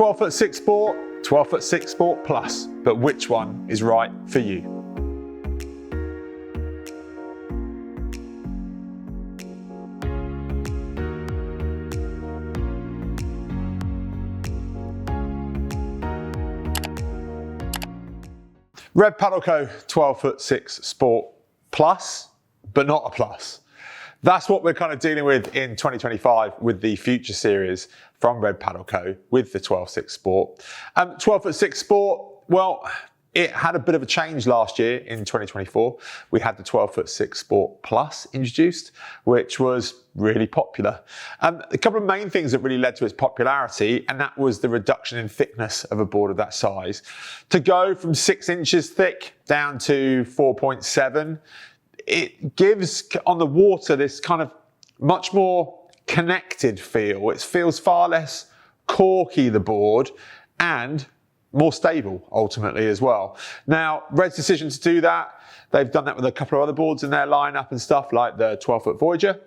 12'6" Sport, 12'6" Sport Plus, but which one is right for you? Red Paddle Co. 12'6" Sport Plus, but not a plus. That's what we're kind of dealing with in 2025 with the Future Series from Red Paddle Co. with the 12'6" Sport. 12'6" Sport, well, it had a bit of a change last year in 2024. We had the 12'6" Sport Plus introduced, which was really popular. A couple of main things that really led to its popularity, and that was the reduction in thickness of a board of that size. To go from 6 inches thick down to 4.7, it gives on the water this kind of much more connected feel. It feels far less corky, the board, and more stable ultimately as well. Now, Red's decision to do that, they've done that with a couple of other boards in their lineup and stuff like the 12-foot Voyager.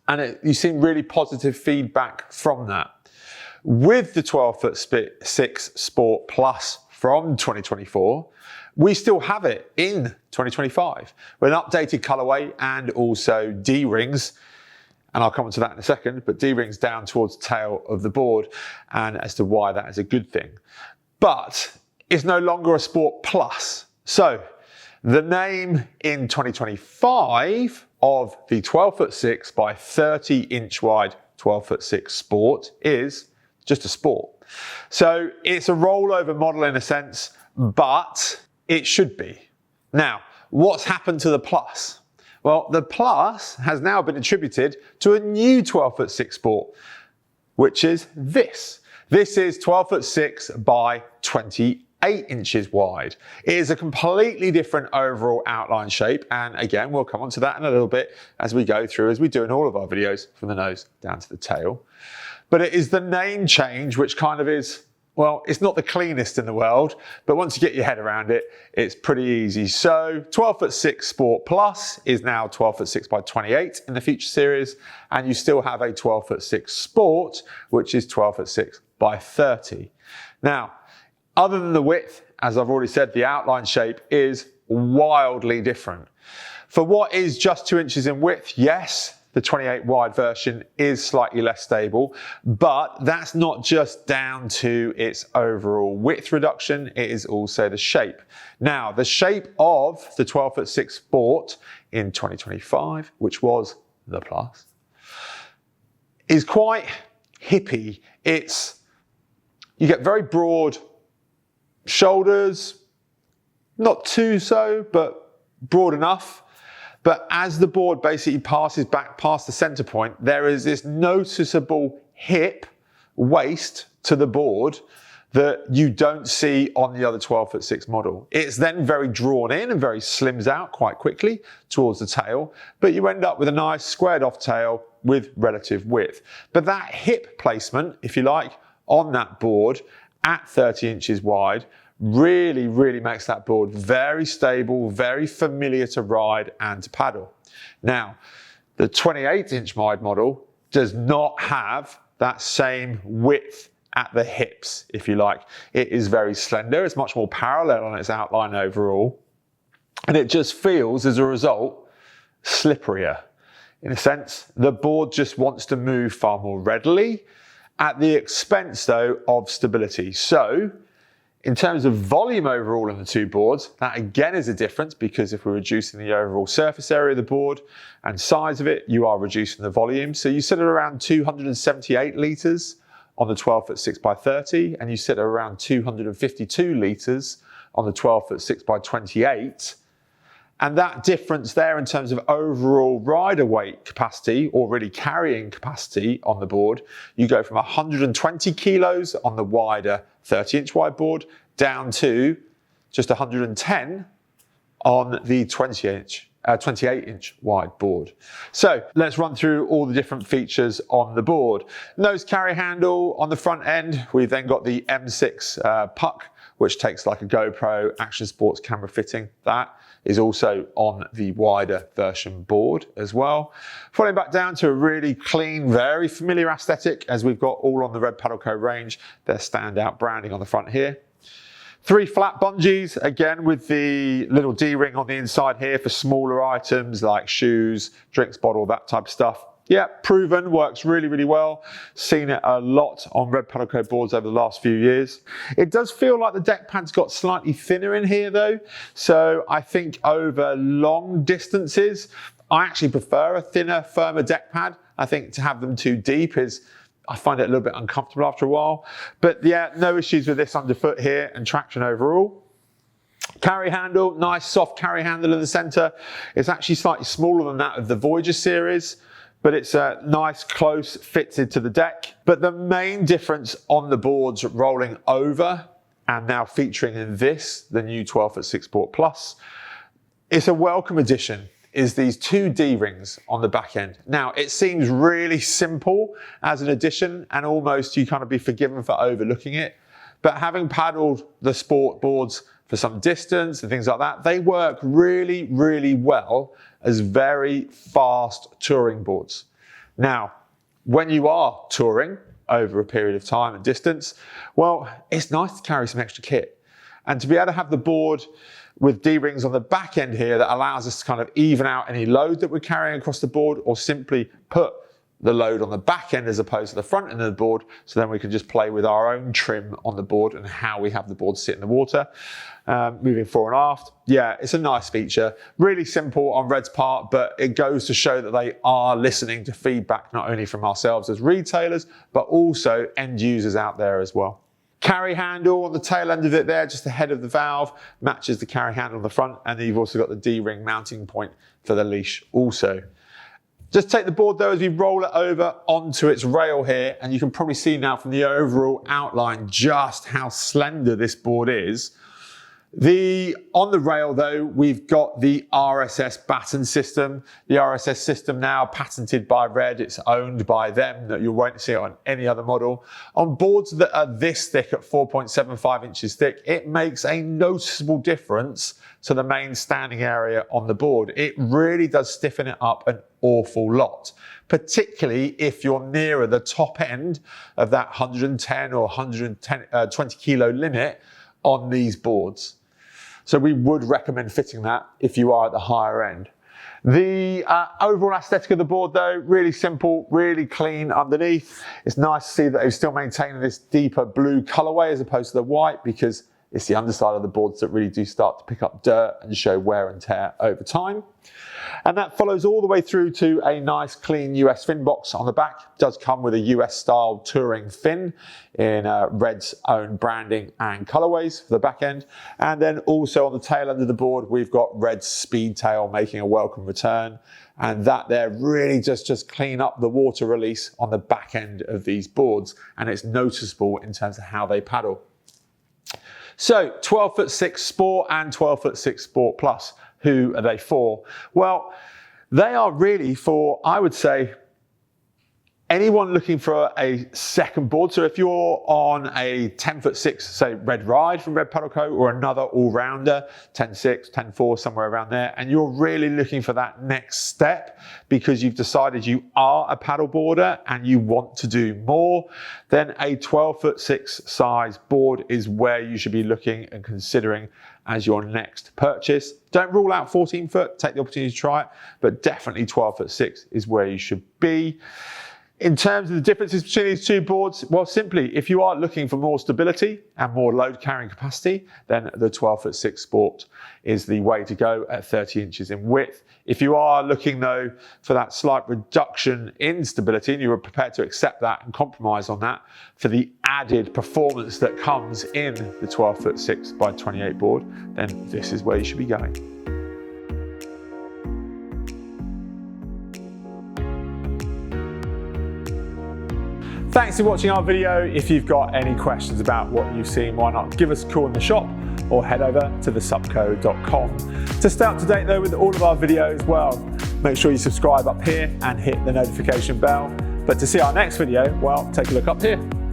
And you've seen really positive feedback from that. With the 12'6" Sport Plus from 2024, we still have it in 2025 with an updated colorway and also D-rings. And I'll come on to that in a second, but D-rings down towards the tail of the board, and as to why that is a good thing. But it's no longer a Sport Plus. So the name in 2025 of the 12'6" by 30 inch wide 12'6" Sport is just a Sport. So it's a rollover model in a sense, but it should be. Now, what's happened to the Plus? Well, the Plus has now been attributed to a new 12'6" Sport, which is this. This is 12'6" by 28 inches wide. It is a completely different overall outline shape, and again, we'll come on to that in a little bit as we go through, as we do in all of our videos, from the nose down to the tail. But it is the name change which kind of is, well, it's not the cleanest in the world, but once you get your head around it, it's pretty easy. So 12'6" Sport Plus is now 12'6" by 28 in the Future Series, and you still have a 12'6" Sport, which is 12'6" by 30. Now, other than the width, as I've already said, the outline shape is wildly different. For what is just 2 inches in width, yes, the 28 wide version is slightly less stable, but that's not just down to its overall width reduction, it is also the shape. Now, the shape of the 12'6" Sport in 2025, which was the Plus, is quite hippie. You get very broad shoulders, not too so, but broad enough. But as the board basically passes back past the center point, there is this noticeable hip waist to the board that you don't see on the other 12'6" model. It's then very drawn in and very slims out quite quickly towards the tail, but you end up with a nice squared off tail with relative width. But that hip placement, if you like, on that board at 30 inches wide really, really makes that board very stable, very familiar to ride and to paddle. Now, the 28 inch wide model does not have that same width at the hips, if you like. It is very slender, it's much more parallel on its outline overall, and it just feels, as a result, slipperier. In a sense, the board just wants to move far more readily, at the expense, though, of stability. So, in terms of volume overall in the two boards, that again is a difference, because if we're reducing the overall surface area of the board and size of it, you are reducing the volume. So you sit at around 278 litres on the 12'6" by 30, and you sit at around 252 litres on the 12'6" by 28. And that difference there in terms of overall rider weight capacity, or really carrying capacity on the board, you go from 120 kilos on the wider 30 inch wide board down to just 110 on the 28 28-inch wide board. So let's run through all the different features on the board. Nose carry handle on the front end. We've then got the M6 puck, which takes like a GoPro action sports camera fitting. That is also on the wider version board as well. Falling back down to a really clean, very familiar aesthetic, as we've got all on the Red Paddle Co range, their standout branding on the front here. 3 flat bungees, again with the little D-ring on the inside here for smaller items like shoes, drinks bottle, that type of stuff. Yeah, proven, works really, really well. Seen it a lot on Red Paddle Co boards over the last few years. It does feel like the deck pad's got slightly thinner in here though. So I think over long distances, I actually prefer a thinner, firmer deck pad. I think to have them too deep I find it a little bit uncomfortable after a while. But yeah, no issues with this underfoot here and traction overall. Carry handle, nice soft carry handle in the center. It's actually slightly smaller than that of the Voyager series, but it's a nice close fitted to the deck. But the main difference on the boards rolling over and now featuring in this, the new 12'6" Sport Plus, it's a welcome addition, is these 2 D-rings on the back end. Now, it seems really simple as an addition and almost you kind of be forgiven for overlooking it. But having paddled the sport boards for some distance and things like that, they work really, really well as very fast touring boards. Now, when you are touring over a period of time and distance, well, it's nice to carry some extra kit. And to be able to have the board with D-rings on the back end here that allows us to kind of even out any load that we're carrying across the board, or simply put the load on the back end as opposed to the front end of the board, so then we can just play with our own trim on the board and how we have the board sit in the water, moving fore and aft. Yeah, it's a nice feature. Really simple on Red's part, but it goes to show that they are listening to feedback not only from ourselves as retailers, but also end users out there as well. Carry handle on the tail end of it there, just ahead of the valve, matches the carry handle on the front, and then you've also got the D-ring mounting point for the leash also. Just take the board though as we roll it over onto its rail here, and you can probably see now from the overall outline just how slender this board is. On the rail though, we've got the RSS batten system. The RSS system now patented by Red, it's owned by them, that you won't see it on any other model. On boards that are this thick at 4.75 inches thick, it makes a noticeable difference to the main standing area on the board. It really does stiffen it up an awful lot, particularly if you're nearer the top end of that 110 or 120 kilo limit on these boards. So we would recommend fitting that if you are at the higher end. The overall aesthetic of the board though, really simple, really clean underneath. It's nice to see that they've still maintained this deeper blue colorway as opposed to the white, because it's the underside of the boards that really do start to pick up dirt and show wear and tear over time. And that follows all the way through to a nice clean US fin box on the back. It does come with a US style touring fin in Red's own branding and colorways for the back end. And then also on the tail end of the board, we've got Red's speed tail making a welcome return. And that there really just clean up the water release on the back end of these boards. And it's noticeable in terms of how they paddle. So 12'6" Sport and 12'6" Sport Plus, who are they for? Well, they are really for, I would say, anyone looking for a second board. So if you're on a 10'6", say Red Ride from Red Paddle Co, or another all-rounder, 10'6", 10'4", somewhere around there, and you're really looking for that next step because you've decided you are a paddleboarder and you want to do more, then a 12'6" size board is where you should be looking and considering as your next purchase. Don't rule out 14 foot, take the opportunity to try it, but definitely 12'6" is where you should be. In terms of the differences between these two boards, well, simply, if you are looking for more stability and more load carrying capacity, then the 12'6" Sport is the way to go at 30 inches in width. If you are looking though for that slight reduction in stability and you are prepared to accept that and compromise on that for the added performance that comes in the 12'6" by 28 board, then this is where you should be going. Thanks for watching our video. If you've got any questions about what you've seen, why not give us a call in the shop, or head over to thesupco.com. To stay up to date though with all of our videos, well, make sure you subscribe up here and hit the notification bell. But to see our next video, well, take a look up here.